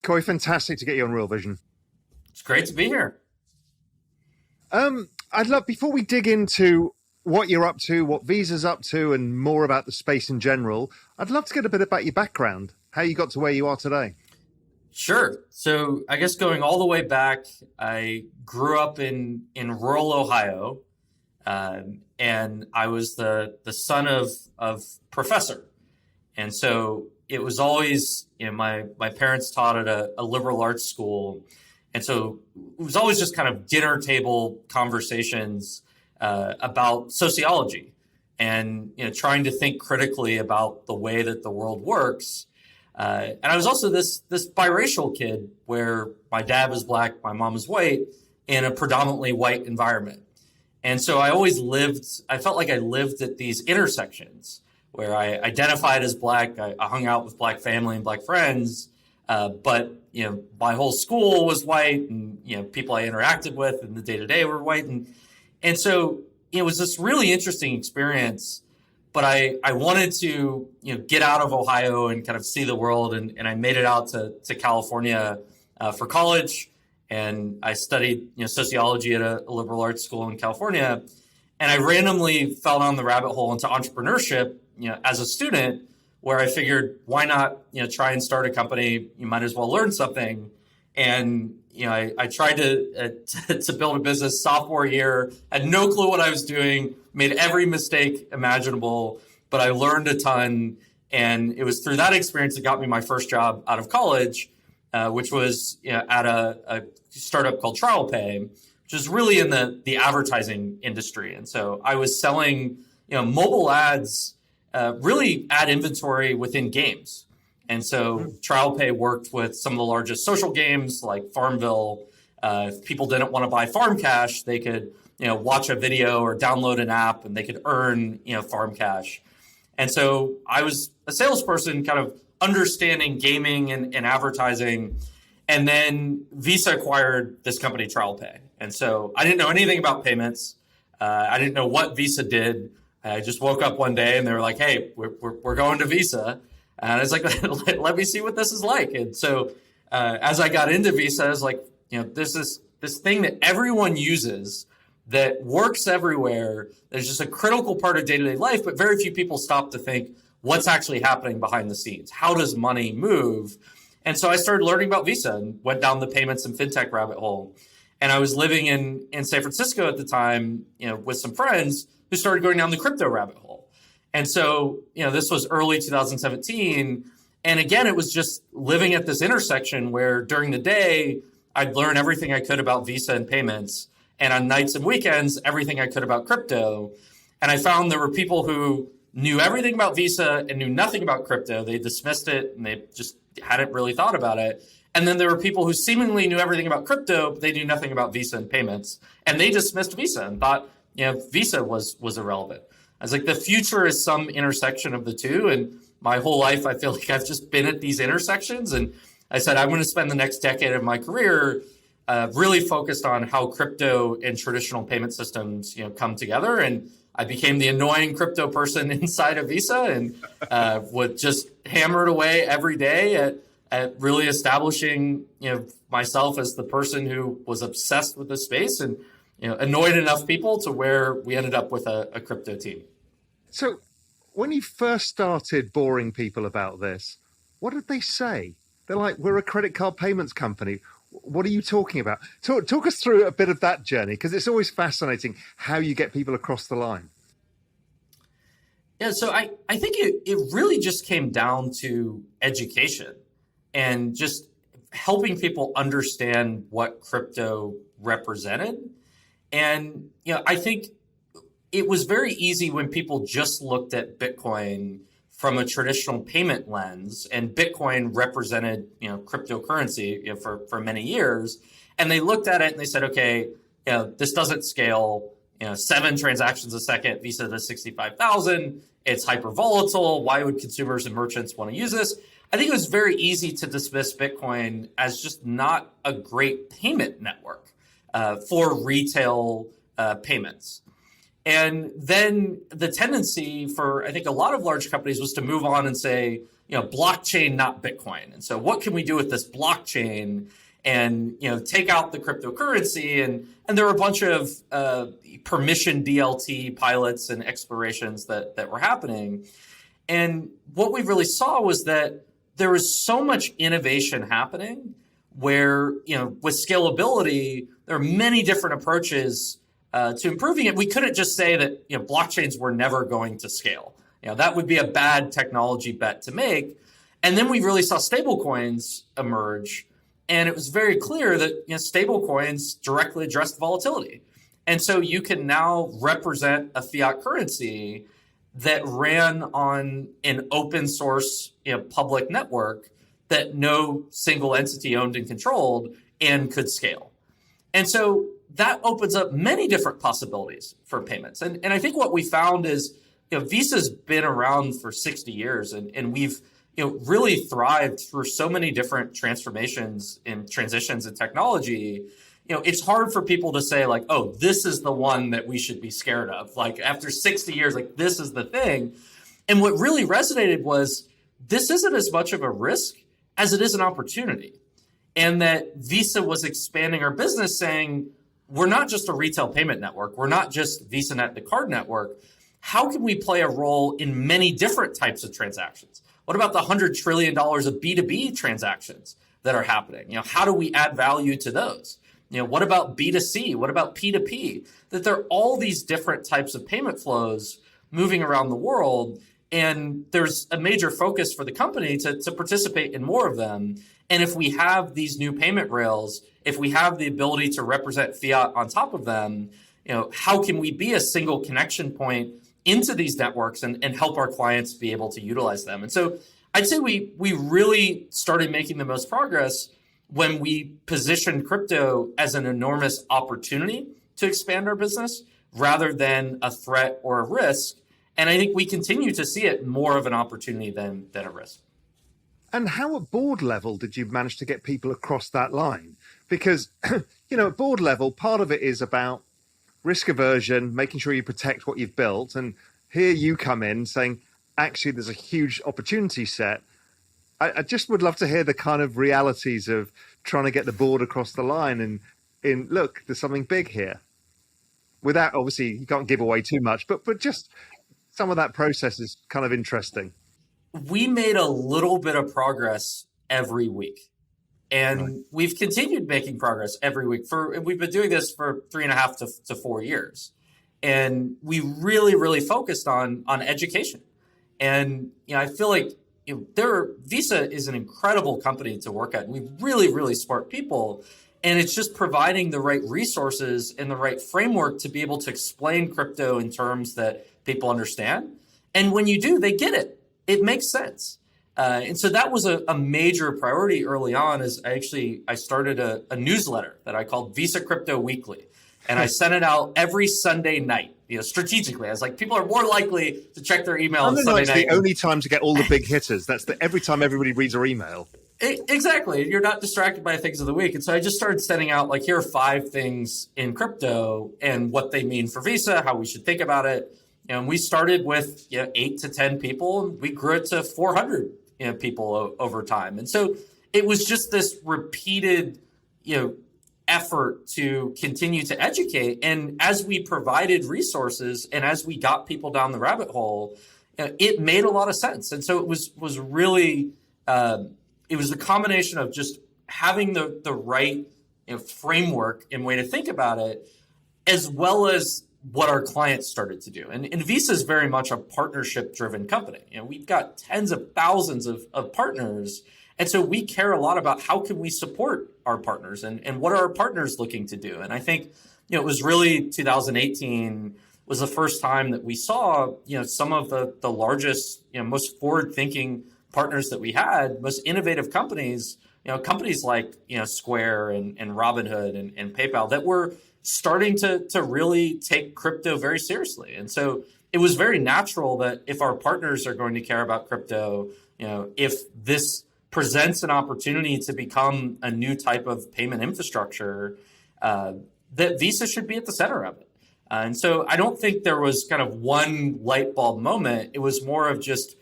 Cuy, fantastic to get you on Real Vision. It's great to be here. I'd love, before we dig into what you're up to, what Visa's up to, and more about the space in general, I'd love to get a bit about your background, how you got to where you are today. Sure. So I guess going all the way back, I grew up in rural Ohio, and I was the son of professor. And so it was always, my parents taught at a liberal arts school. And so it was always just kind of dinner table conversations about sociology and trying to think critically about the way that the world works. And I was also this biracial kid where my dad was black, my mom was white, in a predominantly white environment. And so I felt like I lived at these intersections where I identified as black. I hung out with black family and black friends, but my whole school was white, and people I interacted with in the day to day were white, and so it was this really interesting experience. But I wanted to get out of Ohio and kind of see the world, and I made it out to California for college, and I studied sociology at a liberal arts school in California, and I randomly fell down the rabbit hole into entrepreneurship as a student, where I figured, why not try and start a company? You might as well learn something. And I tried to build a business sophomore year, had no clue what I was doing, made every mistake imaginable, but I learned a ton. And it was through that experience that got me my first job out of college, which was at a startup called TrialPay, which is really in the advertising industry. And so I was selling mobile ads, really ad inventory within games. And so TrialPay worked with some of the largest social games like Farmville. If people didn't want to buy Farm Cash, they could watch a video or download an app, and they could earn Farm Cash. And so I was a salesperson kind of understanding gaming and advertising. And then Visa acquired this company, TrialPay. And so I didn't know anything about payments. I didn't know what Visa did. I just woke up one day and they were like, "Hey, we're going to Visa." And I was like, "Let me see what this is like." And so as I got into Visa, I was like, there's this thing that everyone uses that works everywhere. There's just a critical part of day-to-day life, but very few people stop to think, what's actually happening behind the scenes? How does money move? And so I started learning about Visa and went down the payments and fintech rabbit hole. And I was living in San Francisco at the time, with some friends who started going down the crypto rabbit hole. And so, this was early 2017. And again, it was just living at this intersection where during the day, I'd learn everything I could about Visa and payments. And on nights and weekends, everything I could about crypto. And I found there were people who knew everything about Visa and knew nothing about crypto. They dismissed it and they just hadn't really thought about it. And then there were people who seemingly knew everything about crypto, but they knew nothing about Visa and payments. And they dismissed Visa and thought, Visa was irrelevant. I was like, the future is some intersection of the two. And my whole life, I feel like I've just been at these intersections. And I said, I'm going to spend the next decade of my career really focused on how crypto and traditional payment systems, come together. And I became the annoying crypto person inside of Visa and would just hammer it away every day at really establishing, myself as the person who was obsessed with the space and annoyed enough people to where we ended up with a crypto team. So when you first started boring people about this, what did they say? They're like, "We're a credit card payments company. What are you talking about?" Talk us through a bit of that journey, because it's always fascinating how you get people across the line. Yeah, so I think it really just came down to education and just helping people understand what crypto represented. And, I think it was very easy when people just looked at Bitcoin from a traditional payment lens, and Bitcoin represented, cryptocurrency for many years. And they looked at it and they said, okay, this doesn't scale, 7 transactions a second, Visa does 65,000. It's hyper volatile. Why would consumers and merchants want to use this? I think it was very easy to dismiss Bitcoin as just not a great payment network for retail payments. And then the tendency for, I think, a lot of large companies was to move on and say, blockchain, not Bitcoin. And so what can we do with this blockchain and, take out the cryptocurrency? And there were a bunch of permission DLT pilots and explorations that were happening. And what we really saw was that there was so much innovation happening where, with scalability, there are many different approaches to improving it. We couldn't just say that, blockchains were never going to scale. That would be a bad technology bet to make. And then we really saw stablecoins emerge. And it was very clear that stablecoins directly addressed volatility. And so you can now represent a fiat currency that ran on an open source public network that no single entity owned and controlled and could scale. And so that opens up many different possibilities for payments. And I think what we found is, Visa's been around for 60 years and we've really thrived through so many different transformations and transitions in technology. It's hard for people to say like, oh, this is the one that we should be scared of. Like after 60 years, like this is the thing. And what really resonated was this isn't as much of a risk as it is an opportunity. And that Visa was expanding our business saying, we're not just a retail payment network. We're not just VisaNet, the card network. How can we play a role in many different types of transactions? What about the $100 trillion of B2B transactions that are happening? How do we add value to those? What about B2C? What about P2P? That there are all these different types of payment flows moving around the world. And there's a major focus for the company to participate in more of them. And if we have these new payment rails, if we have the ability to represent fiat on top of them, how can we be a single connection point into these networks and help our clients be able to utilize them? And so I'd say we really started making the most progress when we positioned crypto as an enormous opportunity to expand our business rather than a threat or a risk. And I think we continue to see it more of an opportunity than a risk. And how at board level did you manage to get people across that line? Because, at board level, part of it is about risk aversion, making sure you protect what you've built. And here you come in saying, actually, there's a huge opportunity set. I just would love to hear the kind of realities of trying to get the board across the line and look, there's something big here. Without, obviously, you can't give away too much, but just some of that process is kind of interesting. We made a little bit of progress every week. And right. We've continued making progress every week. We've been doing this for 3.5 to 4 years. And we really, really focused on education. And I feel like Visa is an incredible company to work at. We really, really smart people. And it's just providing the right resources and the right framework to be able to explain crypto in terms that people understand. And when you do, they get it. It makes sense. And so that was a major priority early on. Is I started a newsletter that I called Visa Crypto Weekly. And I sent it out every Sunday night, strategically. I was like, people are more likely to check their email on Sunday night. It's the only time to get all the big hitters. That's every time everybody reads our email. Exactly. You're not distracted by things of the week. And so I just started sending out like, here are 5 things in crypto and what they mean for Visa, how we should think about it. And we started with 8 to 10 people, and we grew it to 400 people over time. And so it was just this repeated, effort to continue to educate. And as we provided resources and as we got people down the rabbit hole, it made a lot of sense. And so it was really, it was a combination of just having the right framework and way to think about it, as well as what our clients started to do. And Visa is very much a partnership-driven company. We've got tens of thousands of partners. And so we care a lot about how can we support our partners and what are our partners looking to do. And I think, it was really 2018 was the first time that we saw, some of the largest, most forward-thinking partners that we had, most innovative companies, companies like, Square and Robinhood and PayPal that were starting to really take crypto very seriously. And so it was very natural that if our partners are going to care about crypto, if this presents an opportunity to become a new type of payment infrastructure, that Visa should be at the center of it. And so I don't think there was kind of one light bulb moment. It was more of just,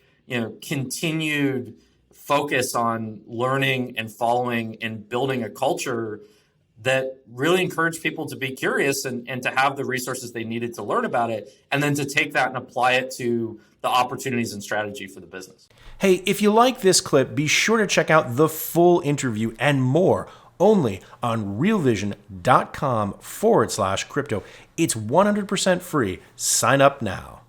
continued focus on learning and following and building a culture that really encouraged people to be curious and to have the resources they needed to learn about it, and then to take that and apply it to the opportunities and strategy for the business. Hey, if you like this clip, be sure to check out the full interview and more only on realvision.com/crypto. It's 100% free. Sign up now.